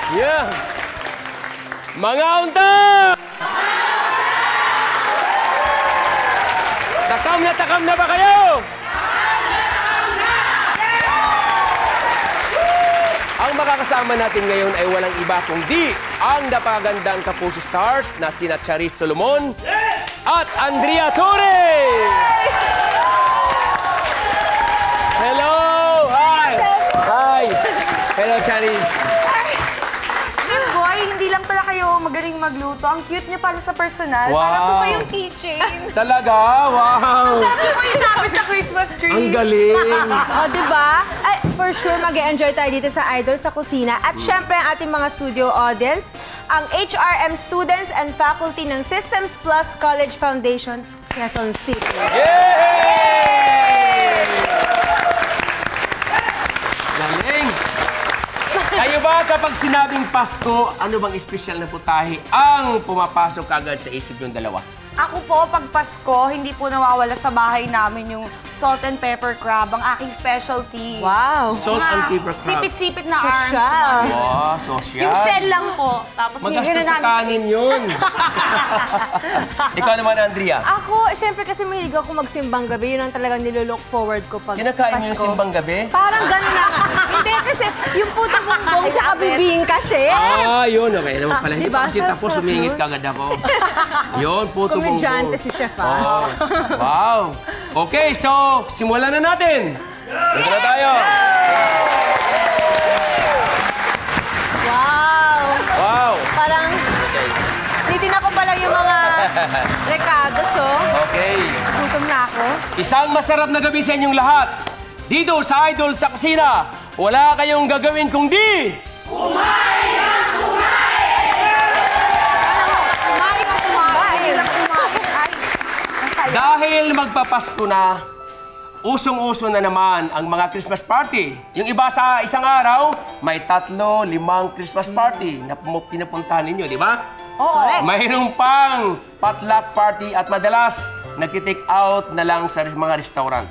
Yeah. Mga unta! Takam na ba kayo? Ang makakasama natin ngayon ay walang iba kundi ang napakagandang Kapuso Stars na sina Charis Solomon at Andrea Torres! Hello! Hi! Hi! Hello, Charis! Chef Boy, hindi lang pala kayo magaling magluto. Ang cute niya pala sa personal. Wow. Para po kayong keychain. Talaga? Wow! Sabi ko isabit sa Christmas tree. Ang galing! O, diba? Ay, for sure, mag-e-enjoy tayo dito sa Idol sa Kusina. At syempre, ang ating mga studio audience, ang HRM students and faculty ng Systems Plus College Foundation, Quezon City. Yay! Galing! Kayo ba kapag sinabing Pasko, ano bang espesyal na putahe ang pumapasok agad sa isip yung dalawa? Ako po, pag Pasko, hindi po nawawala sa bahay namin yung salt and pepper crab, ang aking specialty. Wow! Salt and pepper crab. Sipit-sipit na arms. Social. Wow, social. Yung shell lang po. Tapos Magastos sa kanin yun. Ikaw naman, Andrea. Ako, syempre kasi mahilig ako magsimbang gabi. Yun ang talagang nilook forward ko pag Kinakain niyo yung Pasko. simbang gabi? Parang gano'n na. Hindi, kasi yung puto bongbong tsaka bibingka, chef. Ah, yun. Okay naman pala. Hindi Diba? pa kasi tapos Sarap-sarap sumingit yun. kagad ako. Yun, puto bongbong. Komedyante si chef, ah. Oh, wow. Okay, so, simulan na natin. Dito na tayo. Wow! Wow. Parang Okay. titin ako pa lang yung mga recados, oh. Okay. Gutom na ako. Isang masarap na gabi sa inyong lahat. Dito sa Idol sa Kusina, wala kayong gagawin kundi... Kumain ka kumain! Hindi lang kumain. Ay, ang saya. Dahil magpapasko na, usong-uso na naman ang mga Christmas party. Yung iba sa isang araw, may 3, 5 Christmas party na pinupuntahan ninyo, di ba? Oo. Mayroong pang potluck party at madalas nagtitake out na lang sa mga restaurant.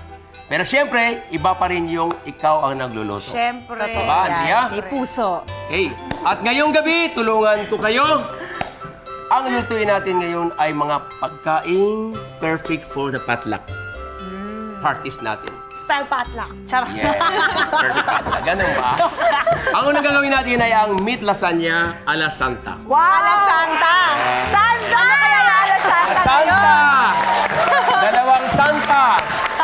Pero siyempre, iba pa rin yung ikaw ang nagluluto. Siyempre. Diba, Andrea? May puso. Okay. At ngayong gabi, tulungan ko kayo. Ang lutuin natin ngayon ay mga pagkain perfect for the potluck parties natin. Style potluck. Charot. Yes, perfect potluck. Ganun ba? Ang unang gagawin natin ay ang meat lasagna a la Santa. Wow! Ala Santa! Santa! Ano kaya yung Ala Santa? Santa! Dalawang Santa!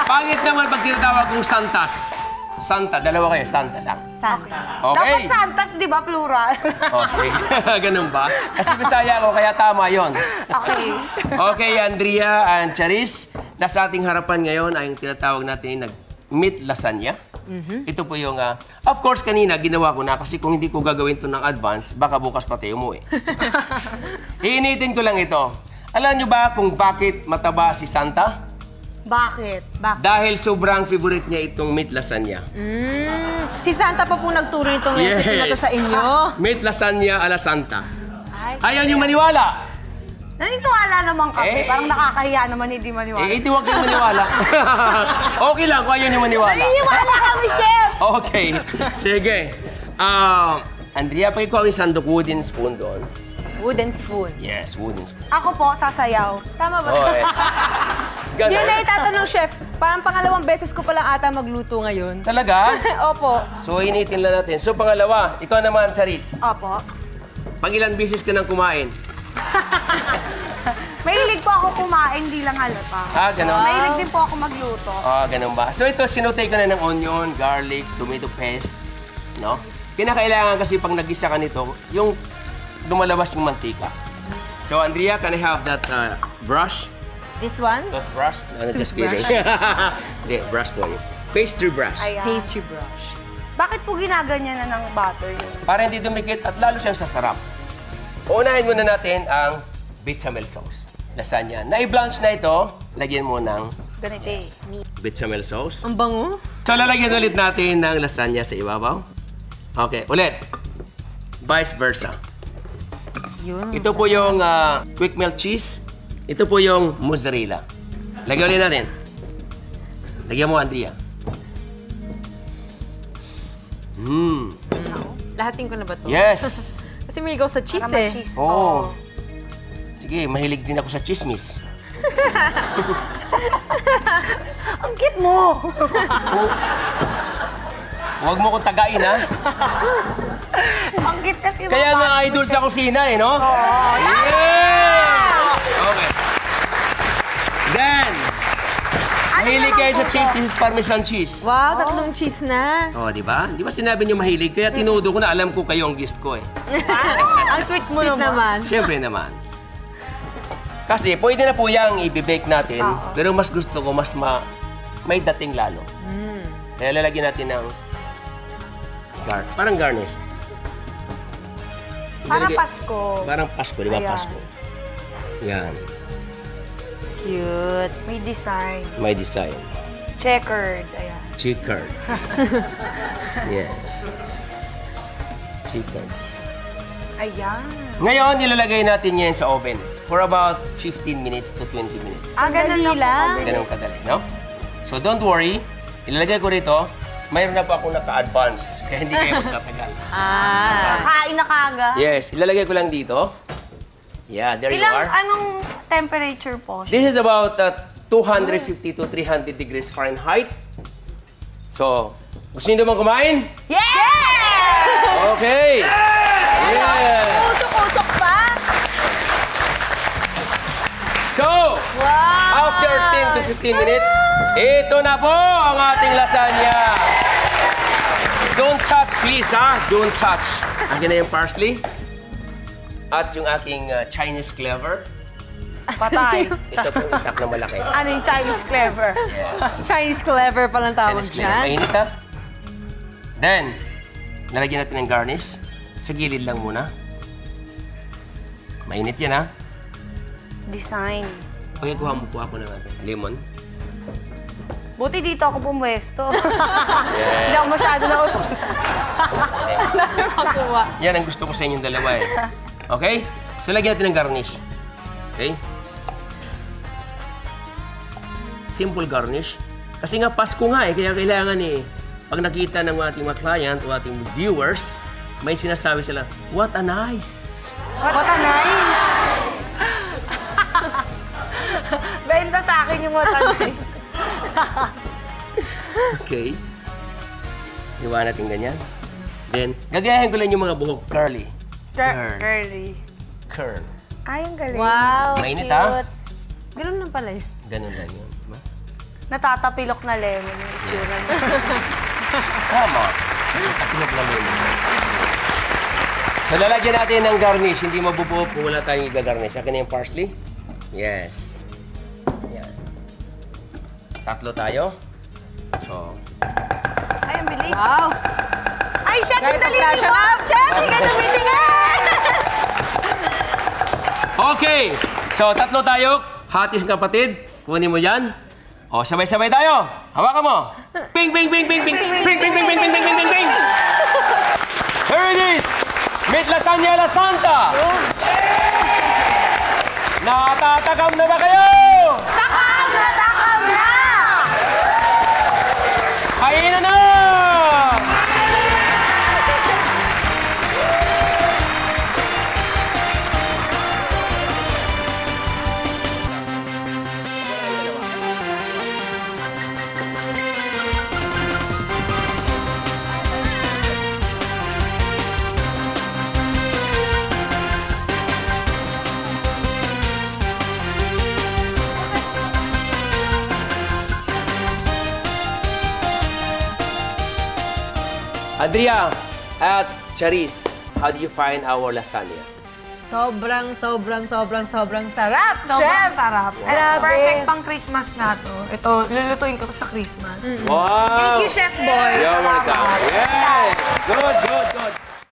Pangit naman pag tinatawag kong Santas. Santa, dalawa kayo, Santa lang. Santa. Okay. Dapat Santas, di ba, plural? O, sige. Ganun ba? Kasi Bisaya ako, kaya tama yon. Okay. Okay, Andrea and Charis, nasa ating harapan ngayon ay yung tinatawag natin meat lasagna. Ito po yung, of course, kanina ginawa ko na kasi kung hindi ko gagawin to ng advance, baka bukas pa tayo umuwi. Iinitin ko lang ito. Alam nyo ba kung bakit mataba si Santa? Bakit? Dahil sobrang favorite niya itong meat lasagna. Si Santa pa po nagturo nitong recipe na to sa inyo. Meat lasagna a la Santa. Ay, Ayaw nyo maniwala. naniniwala naman kami. Eh, Parang nakakahiya naman hindi maniwala. Hindi huwag kayong maniwala. Okay lang kung ayaw nyo maniwala. Naniniwala kami, chef! Okay. Sige. Andrea, pakikuha ko yung sandok wooden spoon doon. Wooden spoon. Yes, wooden spoon. Ako po, sasayaw. Tama ba? Okay. Ganon. Yun na itatanong, chef. Parang pangalawang beses ko palang ata magluto ngayon. Talaga? Opo. So, initin lang natin. So, pangalawa, ikaw naman, Charis. Opo. Pag ilang beses ka nang kumain? Mahilig po ako kumain, di lang halata. Ah, ganon? Mahilig din po ako magluto. Ah, ganun ba? So, ito, sinutay ko na ng onion, garlic, tomato paste. No? Kinakailangan kasi pag nagisa ka nito, yung lumalabas yung mantika. So, Andrea, can I have that brush? This one? Toothbrush? No, just kidding. Toothbrush? Hindi, brush po yun. Pastry brush. Ayan. Pastry brush. Bakit po ginaganyan na ng butter yun? Para hindi dumikit at lalo siyang sasarap. Unahin muna natin ang bechamel sauce. Lasagna. Na-i-blanch na ito, lagyan mo ng Ganito eh. bechamel sauce. Ang bango. So, lalagyan ulit natin ng lasagna sa ibabaw. Okay, ulit. Vice versa. Yun. Ito po yung quick melt cheese. Ito po yung mozzarella. Lagyan ulit natin. Lagyan mo, Andrea. Lahatin ko na ba to? Yes! Kasi may ikaw sa cheese Para eh. ma-cheese. Oo. Sige, mahilig din ako sa chismis. Ang cute mo! Huwag mo kong tagain, ha? Ang cute kasi Kaya mga nga bata idol mo sa kusina, eh, no? Oo. Yeah! Okay. Then, mahilig kayo sa cheese. This is Parmesan cheese. Wow, tatlong cheese na. Oh, di ba? Di ba sinabi niyo mahilig? Kaya tinudo ko na alam ko kayo ang guest ko, eh. Ang sweet mo Sweet naman. Siyempre naman. Kasi pwede na po yung i-bake natin, pero mas gusto ko may dating lalo. Kaya lalagyan natin ng parang garnish. Parang Ilalagay- Pasko. Parang Pasko, di ba? Ayan. Pasko. Yan. Cute. May design. May design. Checkered. Ayan. Checkered. Yes. Checkered. Ayan. Ngayon, nilalagay natin yan sa oven for about 15 minutes to 20 minutes. Ang ganda Sandali lang. Ganun kadali, no? So, don't worry. Ilalagay ko rito. Mayroon na po ako naka-advance. Kaya hindi kayo magtatagal. Kain na kaga. Yes, ilalagay ko lang dito. Yeah, there you are. Anong temperature po? This is about 250 to 300 degrees Fahrenheit. So, gusto niyo naman kumain? Yeah! Okay. Yeah. Usok-usok pa. So, Wow! after 10 to 15 minutes, ito na po ang ating lasagna. Don't touch, please, ha? Don't touch. Akin na yung parsley. At yung aking Chinese clever. Patay. Ito po yung itak na malaki. Ano yung Chinese clever? Yes. Chinese clever palang tawag Chinese clever. dyan. Mainit, ha? Then, nalagyan natin ng garnish. Sa gilid lang muna. Mainit yan, ha? Design. Okay, kuha mo po ako ng lemon. Buti dito ako pumwesto. Hindi ako masyado na utot. Yan ang gusto ko sa inyong dalawa, eh. Okay? So, lagyan natin ng garnish. Okay? Simple garnish. Kasi nga, Pasko nga, eh. Kaya kailangan, eh, pag nakita ng ating mga client o ating viewers, may sinasabi sila, what a nice. What a nice! Benta sa akin yung what a nice. Okay. Iwan natin ganyan. Then, gagayahin ko lang yung mga buhok curly. Curly. Curl. Ay, ang galing. Wow, Mainit, cute. ha? Ganun lang pala yun. Ganun lang yun. Diba? Natatapilok na lemon yung itsura niya. Tama. Tapilog lang yun. So, lalagyan natin ng garnish. Hindi mabubuo kung wala tayong i-garnish. Akin na yung parsley. Yes. Yan. 3 tayo. So, Ay, ang bilis. Wow! Ay, siya, Gaya dali pa-flash mo! up! Chef, hindi ka tumitingin! okay. So, 3 tayo. Hatis kapatid. Kunin mo yan. O, sabay-sabay tayo. Hawakan mo. Ping, ping, ping, ping, ping. Ping, ping, ping, ping, ping, ping, ping, ping, ping. Here it is. Meat Lasagna La Santa. Natatakam na ba kayo? Takam na! Takam na! Kainan na! Andrea at Charis, how do you find our lasagna? Sobrang sarap, Sobrang Chef! sarap. Wow. And perfect pang Christmas nga to. Ito, lulutuin ko sa Christmas. Wow! Thank you, Chef Boy. You're welcome. Yes! Good, good, good.